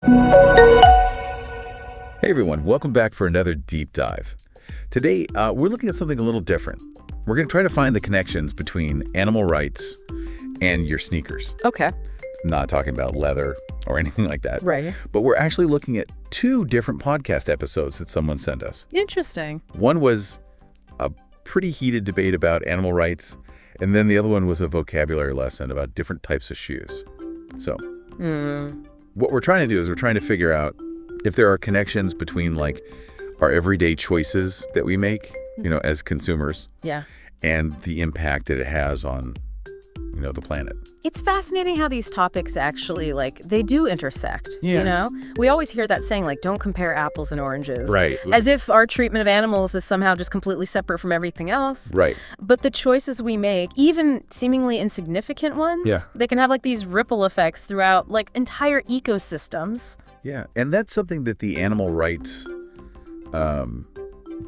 Hey everyone, welcome back for another deep dive. Today, we're looking at something a little different. We're going to try to find the connections between animal rights and your sneakers. Okay. Not talking about leather or anything like that. Right. But we're actually looking at two different podcast episodes that someone sent us. Interesting. One was a pretty heated debate about animal rights, and then the other one was a vocabulary lesson about different types of shoes. So, what we're trying to do is we're trying to figure out if there are connections between like our everyday choices that we make, as consumers. Yeah. And the impact that it has on, the planet. It's fascinating how these topics actually, they do intersect, Yeah. We always hear that saying, don't compare apples and oranges. Right. As if our treatment of animals is somehow just completely separate from everything else. Right. But the choices we make, even seemingly insignificant ones, they can have these ripple effects throughout entire ecosystems. Yeah. And that's something that the animal rights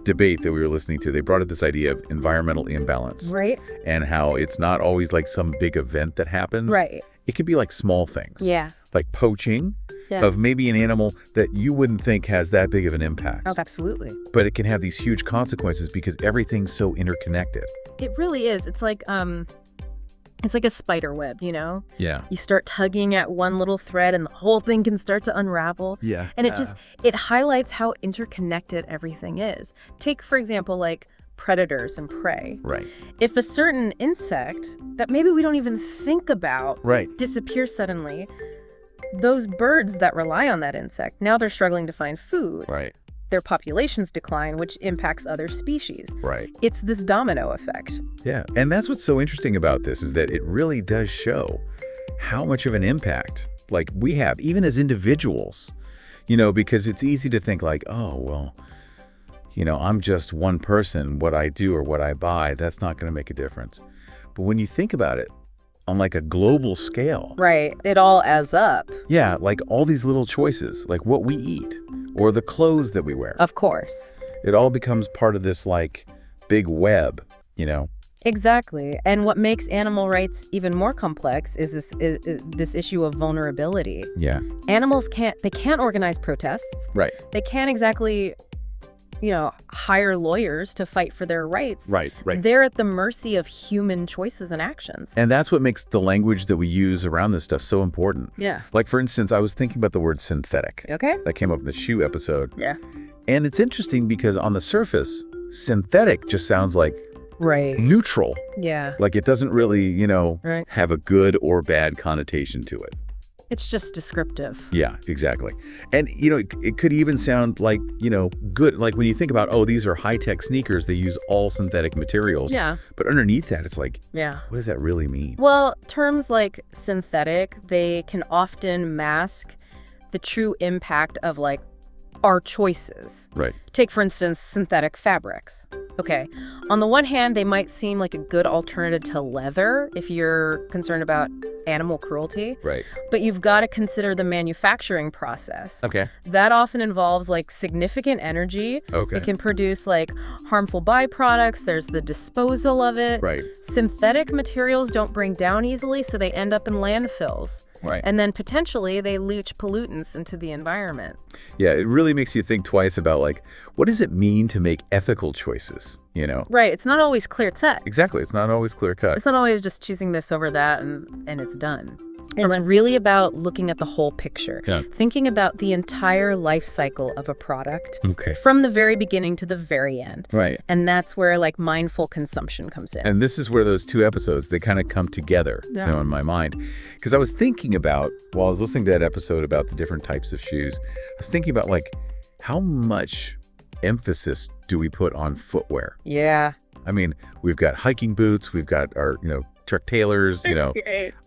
debate that we were listening to, they brought up this idea of environmental imbalance. Right. And how it's not always some big event that happens. Right. It can be small things. Yeah. Like poaching of maybe an animal that you wouldn't think has that big of an impact. Oh, absolutely. But it can have these huge consequences because everything's so interconnected. It really is. It's like a spider web, Yeah. You start tugging at one little thread and the whole thing can start to unravel. Yeah. And it highlights how interconnected everything is. Take, for example, predators and prey. Right. If a certain insect that maybe we don't even think about disappears suddenly, those birds that rely on that insect, now they're struggling to find food. Right. Their populations decline, which impacts other species. Right. It's this domino effect. Yeah. And that's what's so interesting about this is that it really does show how much of an impact we have, even as individuals, because it's easy to think oh, well, I'm just one person. What I do or what I buy, that's not going to make a difference. But when you think about it on a global scale. Right. It all adds up. Yeah. All these little choices, what we eat or the clothes that we wear. Of course. It all becomes part of this big web, Exactly. And what makes animal rights even more complex is this issue of vulnerability. Yeah. Animals can't organize protests. Right. They can't exactly, hire lawyers to fight for their rights. Right. They're at the mercy of human choices and actions. And that's what makes the language that we use around this stuff so important. Yeah. For instance, I was thinking about the word synthetic. Okay. That came up in the shoe episode. Yeah. And it's interesting because on the surface, synthetic just sounds neutral. Yeah. It doesn't really, have a good or bad connotation to it. It's just descriptive. Yeah, exactly. And, it could even sound good. When you think about, these are high-tech sneakers, they use all synthetic materials. Yeah. But underneath that, it's yeah. What does that really mean? Well, terms like synthetic, they can often mask the true impact of our choices. Right. Take, for instance, synthetic fabrics. Okay. On the one hand, they might seem like a good alternative to leather if you're concerned about animal cruelty. Right. But you've got to consider the manufacturing process. Okay. That often involves significant energy. Okay. It can produce harmful byproducts. There's the disposal of it. Right. Synthetic materials don't break down easily, so they end up in landfills. Right. And then potentially they leach pollutants into the environment. Yeah, it really makes you think twice about what does it mean to make ethical choices, Right. It's not always clear cut. Exactly. It's not always clear cut. It's not always just choosing this over that and it's done. It's really about looking at the whole picture, thinking about the entire life cycle of a product from the very beginning to the very end. Right. And that's where mindful consumption comes in. And this is where those two episodes, they kind of come together in my mind. Because I was thinking about, while I was listening to that episode about the different types of shoes, I was thinking about how much emphasis do we put on footwear? Yeah. I mean, we've got hiking boots, we've got our, Chuck Taylors,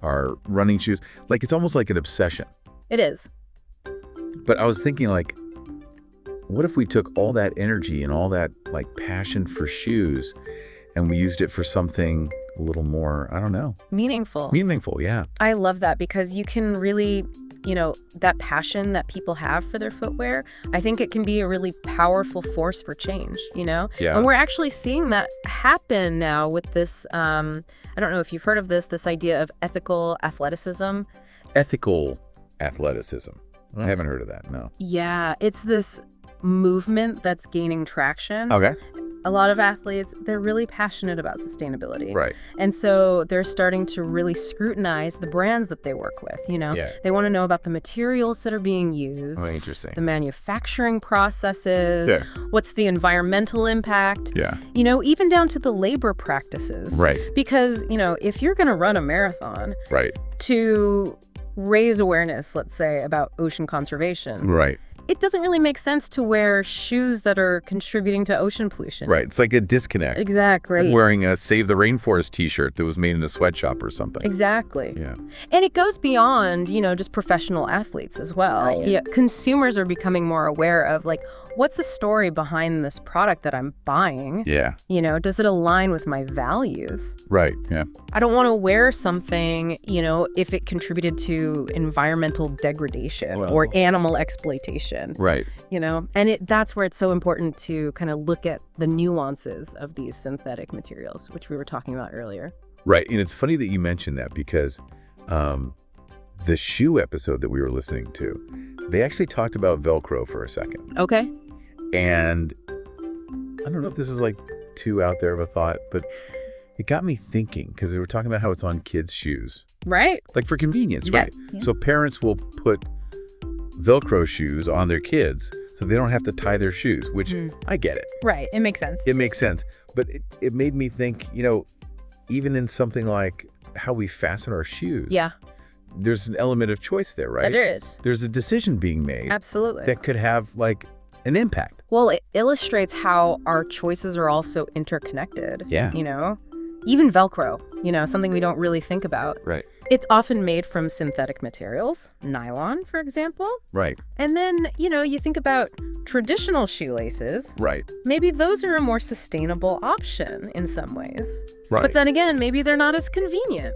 our running shoes. It's almost like an obsession. It is. But I was thinking what if we took all that energy and all that passion for shoes and we used it for something a little more, I don't know. Meaningful. Meaningful, yeah. I love that because you can really, that passion that people have for their footwear, I think it can be a really powerful force for change, Yeah. And we're actually seeing that happen now with this, I don't know if you've heard of this idea of ethical athleticism. Ethical athleticism. I haven't heard of that, no. Yeah, it's this movement that's gaining traction. Okay. A lot of athletes, they're really passionate about sustainability. Right. And so they're starting to really scrutinize the brands that they work with, you know? Yeah. They want to know about the materials that are being used. Oh, interesting. The manufacturing processes. Yeah. What's the environmental impact? Yeah. You know, even down to the labor practices. Right. Because, you know, if you're going to run a marathon. Right. To raise awareness, let's say, about ocean conservation. Right. It doesn't really make sense to wear shoes that are contributing to ocean pollution. Right. It's like a disconnect. Exactly. Like wearing a Save the Rainforest t-shirt that was made in a sweatshop or something. Exactly. Yeah. And it goes beyond, you know, just professional athletes as well. Right. Yeah, consumers are becoming more aware of, like, what's the story behind this product that I'm buying? Yeah. You know, does it align with my values? Right. Yeah. I don't want to wear something, you know, if it contributed to environmental degradation or animal exploitation. Right. You know, and that's where it's so important to kind of look at the nuances of these synthetic materials, which we were talking about earlier. Right. And it's funny that you mentioned that because the shoe episode that we were listening to, they actually talked about Velcro for a second. Okay. And I don't know if this is like too out there of a thought, but it got me thinking because they were talking about how it's on kids' shoes. Right. Like for convenience, Yeah. right? Yeah. So parents will put Velcro shoes on their kids so they don't have to tie their shoes, which I get it. Right. It makes sense. It makes sense. But it made me think, you know, even in something like how we fasten our shoes. Yeah. There's an element of choice there, right? There is. There's a decision being made. Absolutely. That could have like an impact. Well, it illustrates how our choices are also interconnected. Yeah. You know, even Velcro, you know, something we don't really think about. Right. It's often made from synthetic materials, nylon, for example. Right. And then, you know, you think about traditional shoelaces. Right. Maybe those are a more sustainable option in some ways. Right. But then again, maybe they're not as convenient.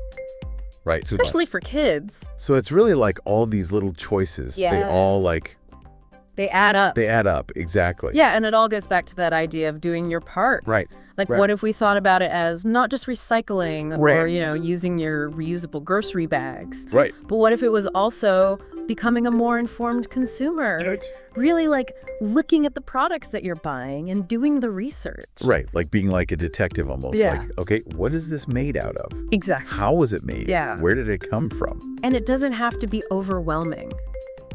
Right. Especially for kids. So it's really like all these little choices. Yeah. They all like... They add up. They add up, exactly. Yeah, and it all goes back to that idea of doing your part. Right. Like, right. What if we thought about it as not just recycling right. or, you know, using your reusable grocery bags. Right. But what if it was also becoming a more informed consumer? Right. Really, like, looking at the products that you're buying and doing the research. Right. Like being like a detective almost. Yeah. Like, okay, what is this made out of? Exactly. How was it made? Yeah. Where did it come from? And it doesn't have to be overwhelming.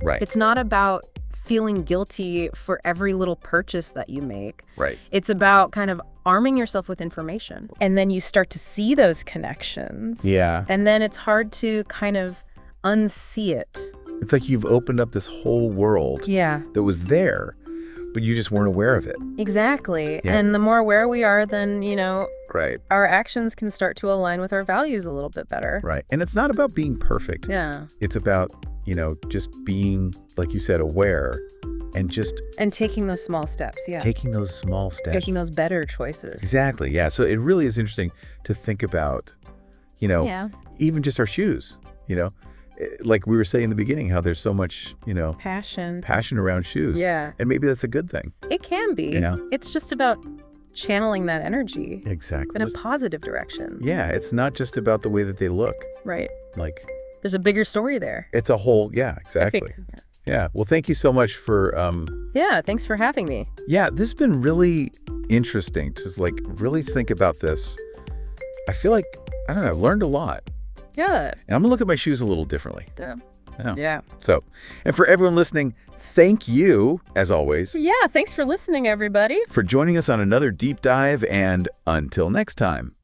Right. It's not about feeling guilty for every little purchase that you make. Right. It's about kind of arming yourself with information. And then you start to see those connections. Yeah. And then it's hard to kind of unsee it. It's like you've opened up this whole world that was there, but you just weren't aware of it. Exactly. Yeah. And the more aware we are, then, you know, right. our actions can start to align with our values a little bit better. Right. And it's not about being perfect. Yeah. It's about, you know, just being, like you said, aware and just... And taking those small steps, yeah. Taking those small steps. Making those better choices. Exactly, yeah. So it really is interesting to think about, you know, even just our shoes, you know. Like we were saying in the beginning, how there's so much, you know... Passion around shoes. Yeah. And maybe that's a good thing. It can be. You know? It's just about channeling that energy. Exactly. In a positive direction. Yeah, it's not just about the way that they look. Right. Like... There's a bigger story there. It's a whole, yeah, exactly. Yeah. Well, thank you so much for... Yeah, thanks for having me. Yeah, this has been really interesting to like really think about this. I feel like, I don't know, I've learned a lot. Yeah. And I'm going to look at my shoes a little differently. Yeah. So, and for everyone listening, thank you, as always. Yeah, thanks for listening, everybody. For joining us on another deep dive, and until next time.